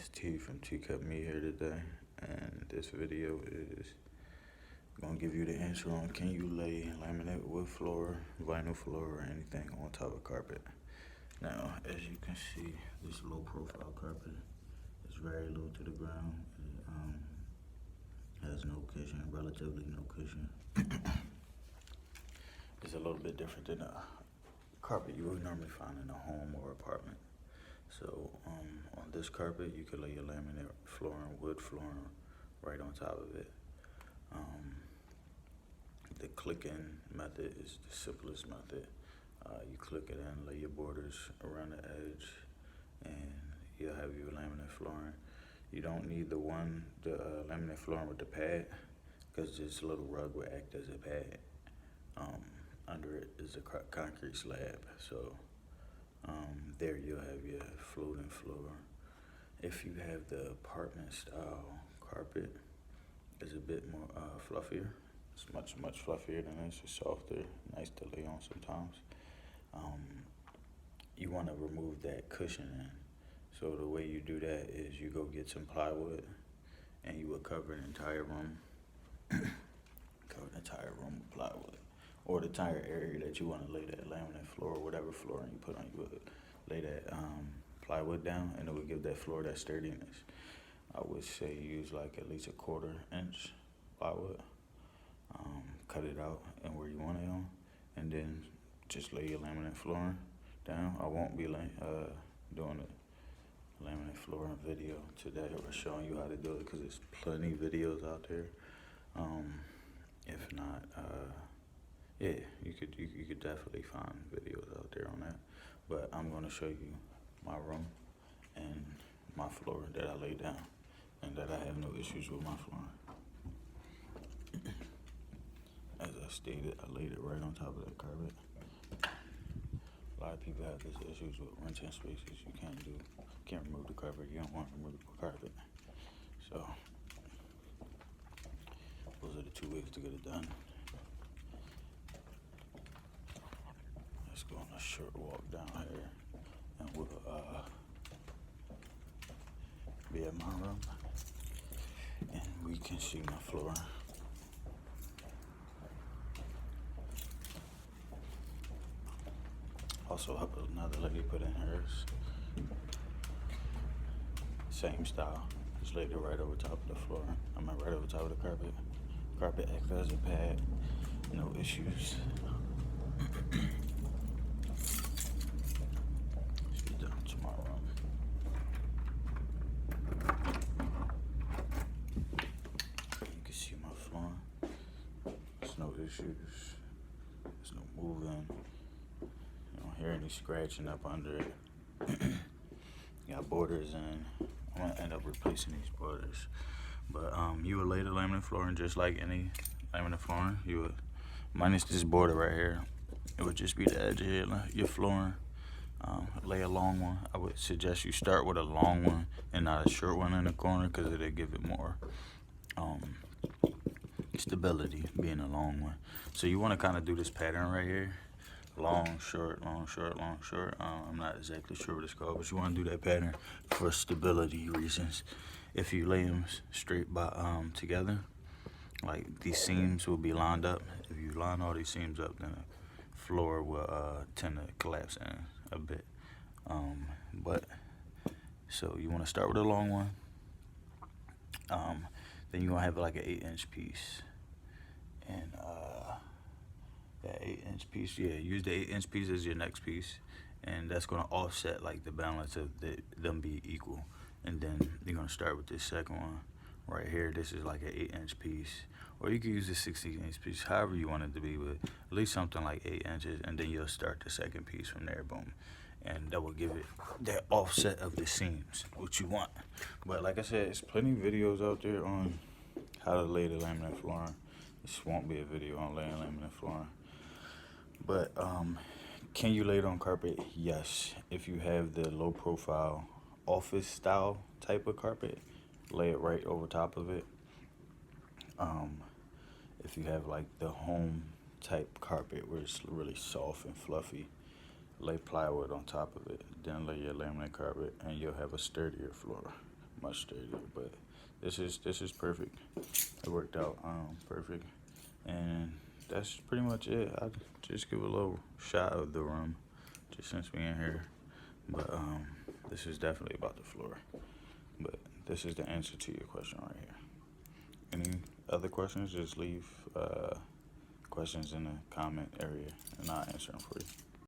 It's T from TCUTME here today, and this video is gonna give you the answer on can you lay laminate wood floor, vinyl floor, or anything on top of carpet. Now, as you can see, this low profile carpet is very low to the ground. It has no cushion, relatively no cushion. It's a little bit different than a carpet you would normally find in a home or apartment. So on this carpet, you could lay your laminate flooring, wood flooring right on top of it. The clicking method is the simplest method. You click it in, lay your borders around the edge, and you'll have your laminate flooring. You don't need the laminate flooring with the pad, because this little rug will act as a pad. Under it is a concrete slab, so there you'll have your floating floor. If you have the apartment style carpet, it's a bit more fluffier. It's much fluffier than this. It's softer, nice to lay on sometimes. You want to remove that cushioning. So the way you do that is you go get some plywood and you will cover an entire room. Cover the entire room with plywood, or the entire area that you want to lay that laminate floor, or whatever flooring you put on, you would lay that plywood down, and it would give that floor that sturdiness. I would say use like at least a 1/4 inch plywood. Cut it out and where you want it on, and then just lay your laminate flooring down. I won't be doing a laminate flooring video today or showing you how to do it, because there's plenty of videos out there. If not, yeah, you could definitely find videos out there on that. But I'm gonna show you my room and my floor that I lay down, and that I have no issues with my flooring. As I stated, I laid it right on top of that carpet. A lot of people have these issues with renting spaces. You can't remove the carpet. You don't want to remove the carpet. So those are the 2 ways to get it done. Let's go on a short walk down here, and we'll be at my room, and we can see my floor. Also help another lady put in hers. Same style. Just laid it right over top of the floor. Right over top of the carpet. Carpet acts as a pad. No issues. Let's get down to my room. You can see my floor. There's no issues. There's no moving. Hear any scratching up under it. Got borders in. I'm gonna end up replacing these borders. But you would lay the laminate flooring just like any laminate flooring. You would, minus this border right here. It would just be the edge of your flooring. Lay a long one. I would suggest you start with a long one and not a short one in the corner, because it'll give it more stability, being a long one. So you want to kind of do this pattern right here. Long, short, long, short, long, short. I'm not exactly sure what it's called, but you want to do that pattern for stability reasons. If you lay them straight together, like these seams will be lined up. If you line all these seams up, then the floor will tend to collapse in a bit. So you want to start with a long one. Then you're going to have like an 8-inch piece. And that 8-inch piece, yeah, use the 8-inch piece as your next piece, and that's going to offset like the balance of them be equal. And then you're going to start with this second one right here. This is like an 8-inch piece, or you can use a 16-inch piece, however you want it to be, but at least something like 8 inches, and then you'll start the second piece from there, boom. And that will give it that offset of the seams, what you want. But like I said, there's plenty of videos out there on how to lay the laminate flooring. This won't be a video on laying laminate flooring. But can you lay it on carpet? Yes. If you have the low profile office style type of carpet, lay it right over top of it. If you have like the home type carpet where it's really soft and fluffy, lay plywood on top of it, then lay your laminate carpet, and you'll have a sturdier floor, much sturdier, but this is perfect. It worked out perfect, and that's pretty much it. I just give a little shot of the room, just since we in here. But this is definitely about the floor. But this is the answer to your question right here. Any other questions? Just leave questions in the comment area, and I'll answer them for you.